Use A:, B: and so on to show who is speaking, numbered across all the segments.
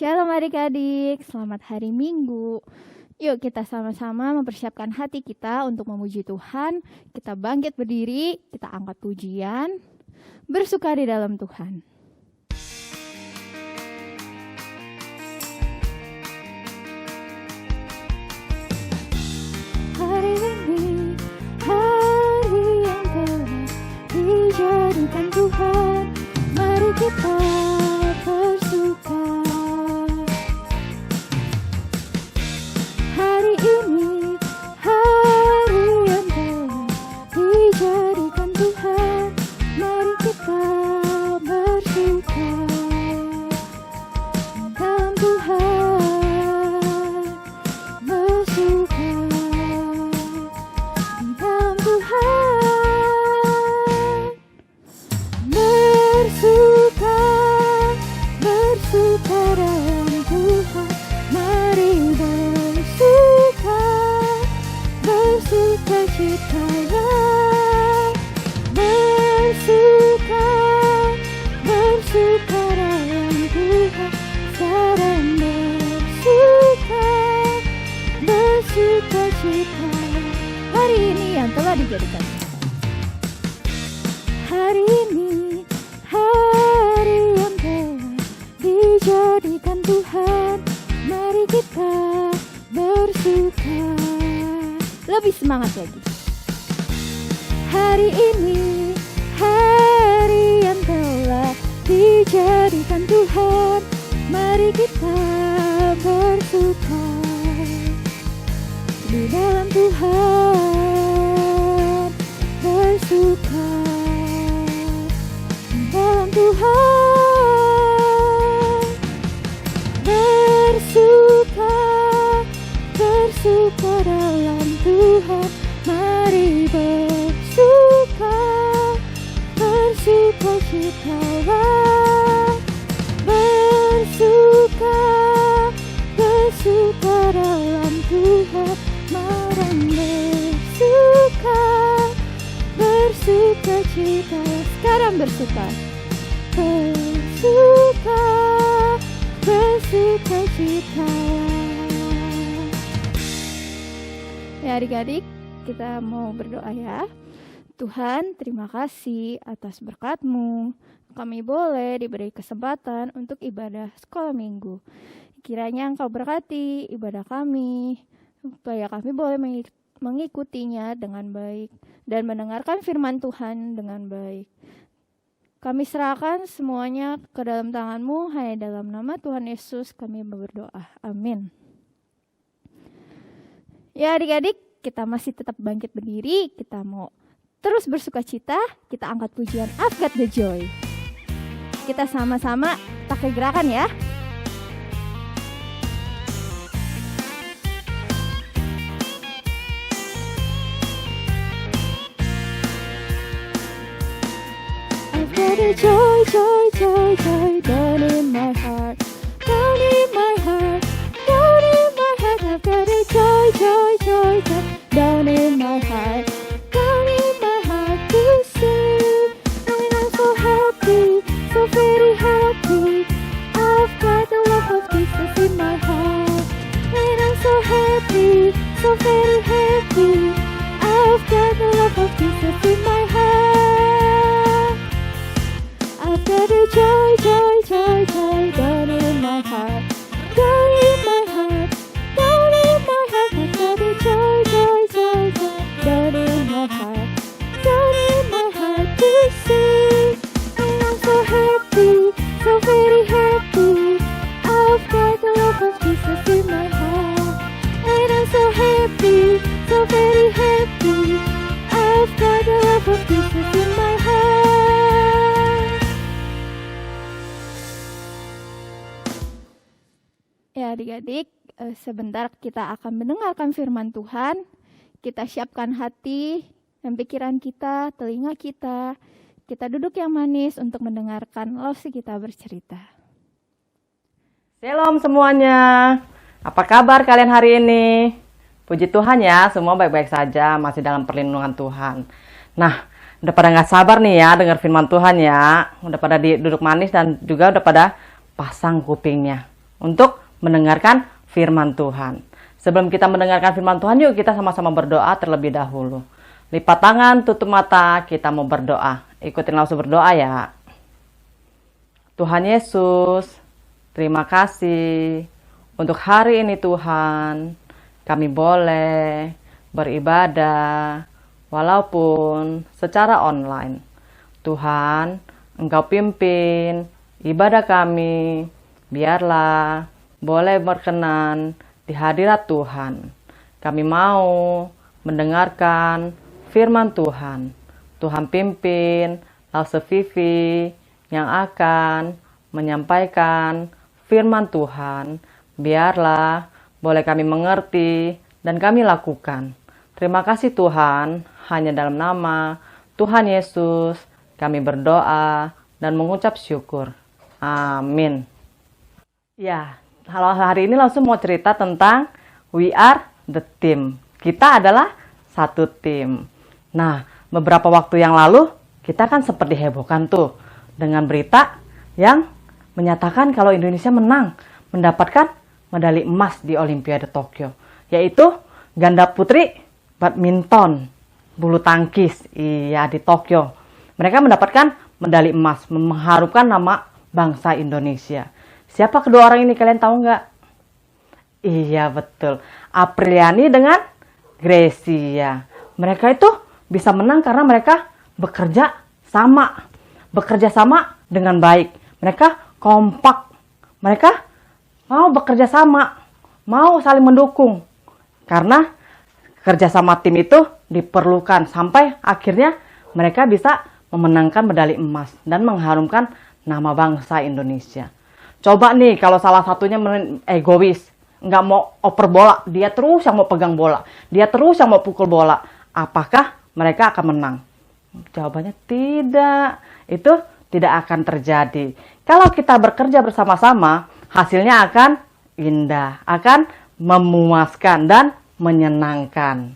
A: Shalom adik-adik, selamat hari Minggu. Yuk kita sama-sama mempersiapkan hati kita untuk memuji Tuhan. Kita bangkit berdiri, kita angkat pujian, bersuka di dalam Tuhan. Hari ini, hari yang telah dijadikan Tuhan, mari kita bersuka. Hari ini, hari yang telah dijadikan Tuhan, mari kita bersuka dalam Tuhan, bersuka di dalam Tuhan, bersuka, bersuka dalam Tuhan, mari bersuka, bersuka citalah, bersuka, bersuka dalam Tuhan, sekarang bersuka, bersuka citalah. Hari ini yang telah dijadikan hari ini, hari yang telah dijadikan Tuhan, mari kita bersuka. Lebih semangat lagi. Hari ini, hari yang telah dijadikan Tuhan, mari kita bersuka di dalam Tuhan, bersuka di dalam Tuhan, bersuka, bersuka dalam Tuhan, mari bersuka, bersuka citalah, bersuka, bersuka dalam Tuhan, mari bersuka, bersuka citalah. Sekarang bersuka, bersuka, bersuka citalah. Ya adik-adik, kita mau berdoa ya. Tuhan, terima kasih atas berkat-Mu. Kami boleh diberi kesempatan untuk ibadah sekolah minggu. Kiranya Engkau berkati ibadah kami, supaya kami boleh mengikutinya dengan baik dan mendengarkan firman Tuhan dengan baik. Kami serahkan semuanya ke dalam tangan-Mu, hanya dalam nama Tuhan Yesus kami berdoa. Amin. Ya adik-adik, kita masih tetap bangkit berdiri, kita mau terus bersuka cita, kita angkat pujian I've Got the Joy. Kita sama-sama pakai gerakan ya. I've got a joy, joy, joy, joy down in my heart, down in my heart, down in my heart. I've got a joy, joy, joy, joy down in my heart, down in my heart to sing. And I'm so happy, so very happy. I've got the love of Jesus in my heart. And I'm so happy, so very happy. I've got the love of Jesus in my heart. I've got a joy, joy. Jesus in my heart. Ya adik-adik, sebentar kita akan mendengarkan firman Tuhan. Kita siapkan hati dan pikiran kita, telinga kita. Kita duduk yang manis untuk mendengarkan Losi kita bercerita.
B: Shalom semuanya. Apa kabar kalian hari ini? Puji Tuhan ya, semua baik-baik saja, masih dalam perlindungan Tuhan. Nah, udah pada gak sabar nih ya dengar firman Tuhan ya. Udah pada duduk manis dan juga udah pada pasang kupingnya untuk mendengarkan firman Tuhan. Sebelum kita mendengarkan firman Tuhan, yuk kita sama-sama berdoa terlebih dahulu. Lipat tangan, tutup mata, kita mau berdoa. Ikutin langsung berdoa ya. Tuhan Yesus, terima kasih untuk hari ini Tuhan. Kami boleh beribadah walaupun secara online. Tuhan, Engkau pimpin ibadah kami. Biarlah boleh berkenan di hadirat Tuhan. Kami mau mendengarkan firman Tuhan. Tuhan pimpin Lause Vivi yang akan menyampaikan firman Tuhan. Biarlah boleh kami mengerti dan kami lakukan. Terima kasih Tuhan, hanya dalam nama Tuhan Yesus kami berdoa dan mengucap syukur. Amin. Ya, kalau hari ini langsung mau cerita tentang We Are The Team. Kita adalah satu tim. Nah, beberapa waktu yang lalu kita kan sempat dihebohkan tuh dengan berita yang menyatakan kalau Indonesia menang mendapatkan medali emas di Olimpiade Tokyo, yaitu ganda putri badminton bulu tangkis di Tokyo. Mereka mendapatkan medali emas, mengharumkan nama bangsa Indonesia. Siapa kedua orang ini, kalian tahu nggak? Iya betul, Apriliani dengan Gracia. Mereka itu bisa menang karena mereka bekerja sama dengan baik. Mereka kompak, mereka mau bekerja sama, mau saling mendukung. Karena kerjasama tim itu diperlukan sampai akhirnya mereka bisa memenangkan medali emas dan mengharumkan nama bangsa Indonesia. Coba nih kalau salah satunya egois, nggak mau oper bola, dia terus yang mau pegang bola, dia terus yang mau pukul bola, apakah mereka akan menang? Jawabannya tidak, itu tidak akan terjadi. Kalau kita bekerja bersama-sama, hasilnya akan indah, akan memuaskan dan menyenangkan.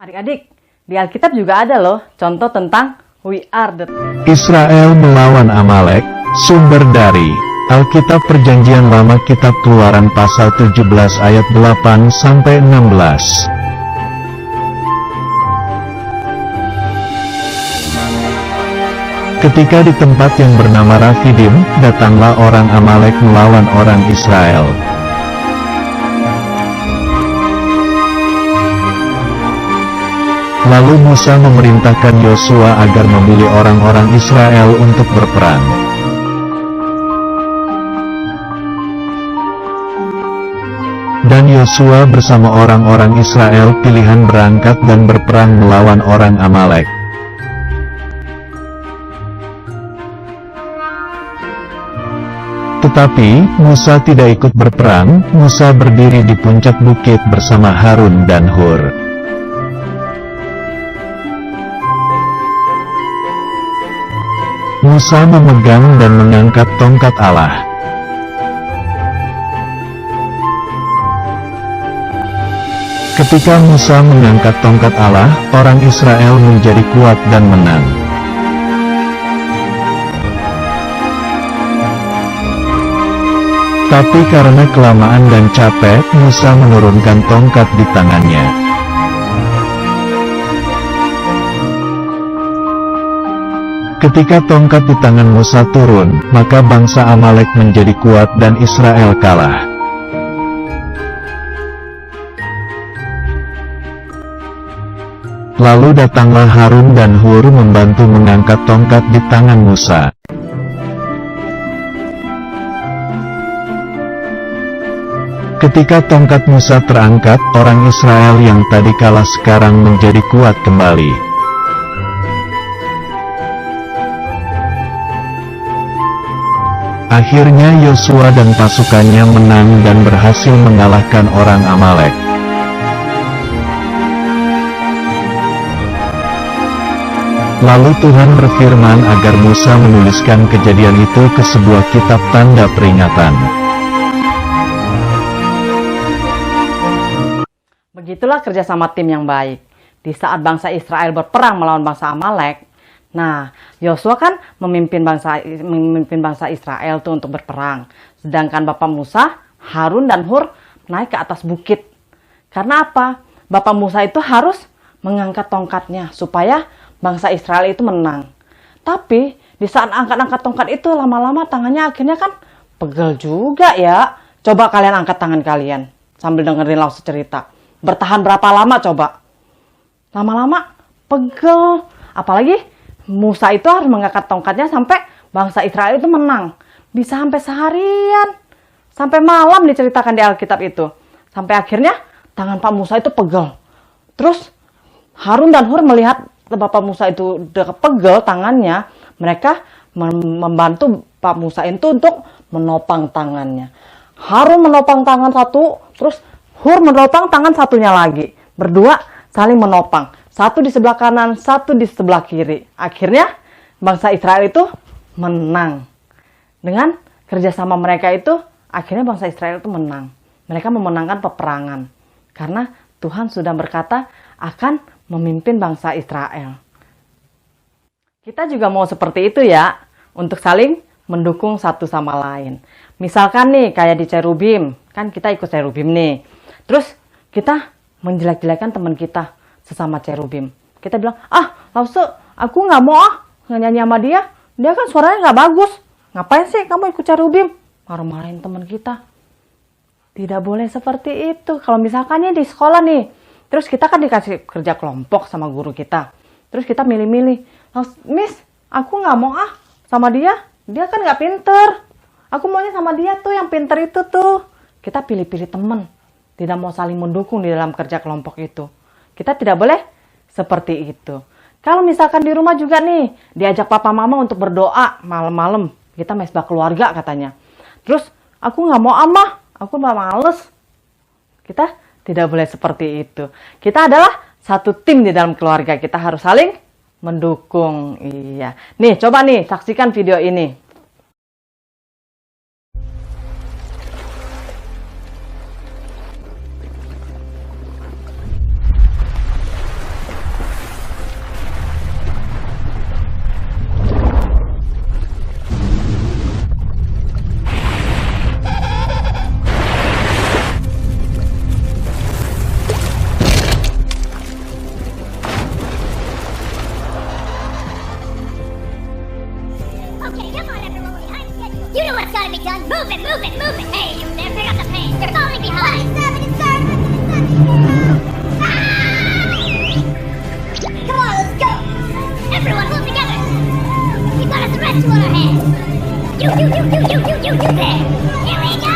B: Adik-adik, di Alkitab juga ada loh contoh tentang We Are The Team.
C: Israel melawan Amalek, sumber dari Alkitab Perjanjian Lama Kitab Keluaran pasal 17 ayat 8-16. Ketika di tempat yang bernama Rafidim, datanglah orang Amalek melawan orang Israel. Lalu Musa memerintahkan Yosua agar memilih orang-orang Israel untuk berperang. Dan Yosua bersama orang-orang Israel pilihan berangkat dan berperang melawan orang Amalek. Tetapi, Musa tidak ikut berperang. Musa berdiri di puncak bukit bersama Harun dan Hur. Musa memegang dan mengangkat tongkat Allah. Ketika Musa mengangkat tongkat Allah, orang Israel menjadi kuat dan menang. Tapi karena kelamaan dan capek, Musa menurunkan tongkat di tangannya. Ketika tongkat di tangan Musa turun, maka bangsa Amalek menjadi kuat dan Israel kalah. Lalu datanglah Harun dan Hur membantu mengangkat tongkat di tangan Musa. Ketika tongkat Musa terangkat, orang Israel yang tadi kalah sekarang menjadi kuat kembali. Akhirnya Yosua dan pasukannya menang dan berhasil mengalahkan orang Amalek. Lalu Tuhan berfirman agar Musa menuliskan kejadian itu ke sebuah kitab tanda peringatan.
B: Begitulah kerjasama tim yang baik. Di saat bangsa Israel berperang melawan bangsa Amalek, nah Yosua kan memimpin bangsa Israel tuh untuk berperang. Sedangkan Bapak Musa, Harun dan Hur naik ke atas bukit. Karena apa? Bapak Musa itu harus mengangkat tongkatnya supaya bangsa Israel itu menang. Tapi di saat angkat-angkat tongkat itu lama-lama tangannya akhirnya kan pegel juga ya. Coba kalian angkat tangan kalian sambil dengerin Laus cerita. Bertahan berapa lama coba? Lama-lama pegel. Apalagi Musa itu harus mengangkat tongkatnya sampai bangsa Israel itu menang. Bisa sampai seharian. Sampai malam diceritakan di Alkitab itu. Sampai akhirnya tangan Pak Musa itu pegel. Terus Harun dan Hur melihat Bapak Musa itu udah pegel tangannya. Mereka membantu Pak Musa itu untuk menopang tangannya. Harun menopang tangan satu, terus Hur menopang tangan satunya lagi. Berdua saling menopang. Satu di sebelah kanan, satu di sebelah kiri. Akhirnya bangsa Israel itu menang. Dengan kerjasama mereka itu, akhirnya bangsa Israel itu menang. Mereka memenangkan peperangan. Karena Tuhan sudah berkata akan memimpin bangsa Israel. Kita juga mau seperti itu ya, untuk saling mendukung satu sama lain. Misalkan nih, kayak di Cherubim, kan kita ikut Cherubim nih. Terus kita menjelek-jelekan teman kita sesama Cherubim. Kita bilang, Lause, aku nggak mau nyanyi sama dia. Dia kan suaranya nggak bagus. Ngapain sih kamu ikut Cherubim? Marah-marahin teman kita. Tidak boleh seperti itu. Kalau misalkan nih di sekolah nih, terus kita kan dikasih kerja kelompok sama guru kita. Terus kita milih-milih. Miss, aku nggak mau sama dia. Dia kan nggak pinter. Aku maunya sama dia tuh yang pinter itu tuh. Kita pilih-pilih teman. Tidak mau saling mendukung di dalam kerja kelompok itu. Kita tidak boleh seperti itu. Kalau misalkan di rumah juga nih, diajak papa mama untuk berdoa malam-malam. Kita mesbah keluarga katanya. Terus, aku nggak mau aku males. Kita tidak boleh seperti itu. Kita adalah satu tim di dalam keluarga. Kita harus saling mendukung. Iya. Nih, coba nih, saksikan video ini.
D: Okay, come on, everyone behind schedule. You know what's gotta be done. Move it, move it, move it. Hey, you there, pick up the pace. You're falling behind. Come on, let's go. Everyone, hold together. We've got a threat to on our hands. You there. Here we go.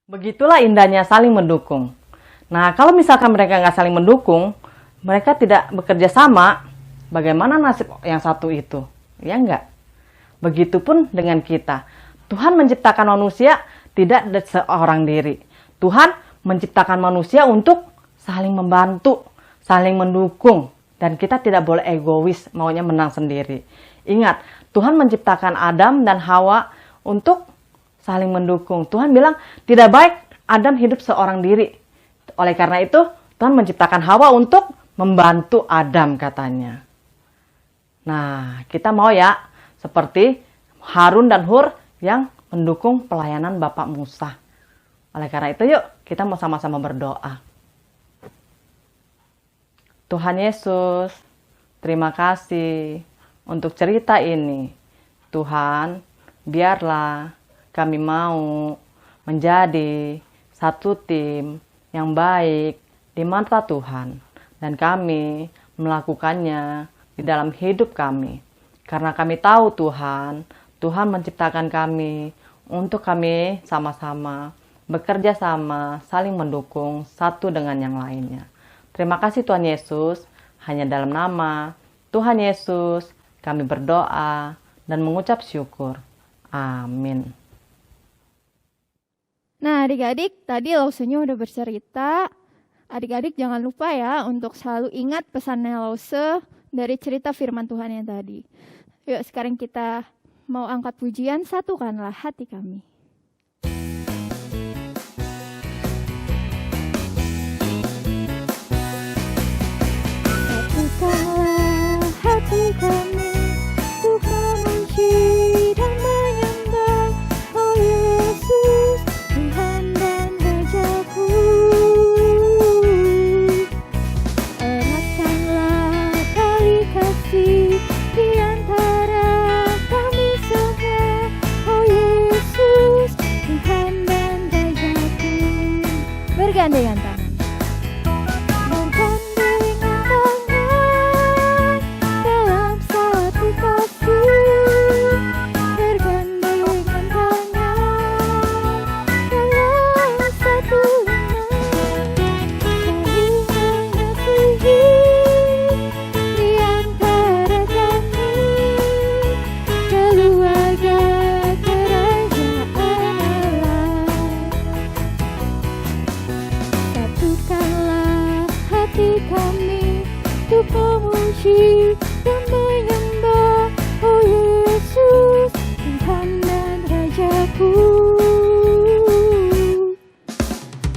B: Begitulah indahnya saling mendukung. Nah, kalau misalkan mereka nggak saling mendukung, mereka tidak bekerja sama, bagaimana nasib yang satu itu? Ya enggak? Begitupun dengan kita. Tuhan menciptakan manusia tidak seorang diri. Tuhan menciptakan manusia untuk saling membantu, saling mendukung. Dan kita tidak boleh egois, maunya menang sendiri. Ingat, Tuhan menciptakan Adam dan Hawa untuk saling mendukung. Tuhan bilang, tidak baik Adam hidup seorang diri. Oleh karena itu, Tuhan menciptakan Hawa untuk membantu Adam katanya. Nah, kita mau ya, seperti Harun dan Hur yang mendukung pelayanan Bapak Musa. Oleh karena itu yuk kita mau sama-sama berdoa. Tuhan Yesus, terima kasih untuk cerita ini. Tuhan, biarlah kami mau menjadi satu tim yang baik di mata Tuhan. Dan kami melakukannya di dalam hidup kami. Karena kami tahu Tuhan, Tuhan menciptakan kami untuk kami sama-sama bekerja sama, saling mendukung satu dengan yang lainnya. Terima kasih Tuhan Yesus, hanya dalam nama Tuhan Yesus kami berdoa dan mengucap syukur. Amin.
A: Nah adik-adik, tadi Lause-nya udah bercerita. Adik-adik jangan lupa ya untuk selalu ingat pesannya Lause dari cerita firman Tuhan yang tadi. Yuk sekarang kita mau angkat pujian, satukanlah hati kami. Satukanlah hati kami untuk memuji dan menyembah, oh Yesus, Tuhan dan Rajaku. Eratkanlah tali kasih di antara kami semua, oh Yesus, Tuhan dan Rajaku. Bergandengan tangan. Kami untuk memuji dan menyembah, oh Yesus, Tuhan dan Rajaku.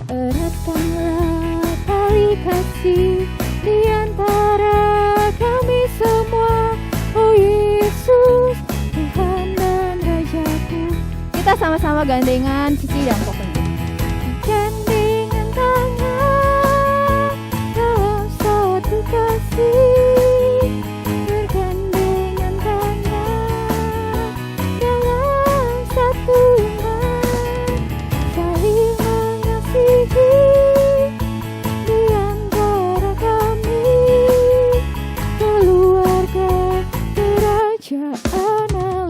A: Eratkanlah tali kasih di antara kami semua, oh Yesus, Tuhan dan Rajaku. Kita sama-sama gandengan sisi dan pokoknya. Gandengan tangan dalam satu kasih, bergandengan tangan dalam satu iman, saling mengasihi di antara kami, keluarga kerajaan Allah.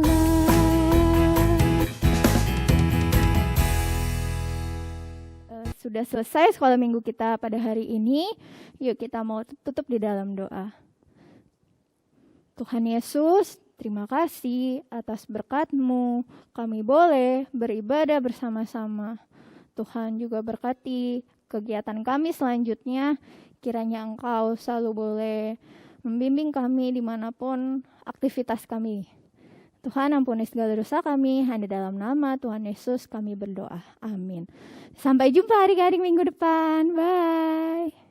A: Sudah selesai sekolah minggu kita pada hari ini. Yuk kita mau tutup di dalam doa. Tuhan Yesus, terima kasih atas berkat-Mu. Kami boleh beribadah bersama-sama. Tuhan juga berkati kegiatan kami selanjutnya. Kiranya Engkau selalu boleh membimbing kami dimanapun aktivitas kami. Tuhan ampuni segala dosa kami, hanya dalam nama Tuhan Yesus kami berdoa. Amin. Sampai jumpa adik-adik minggu depan. Bye.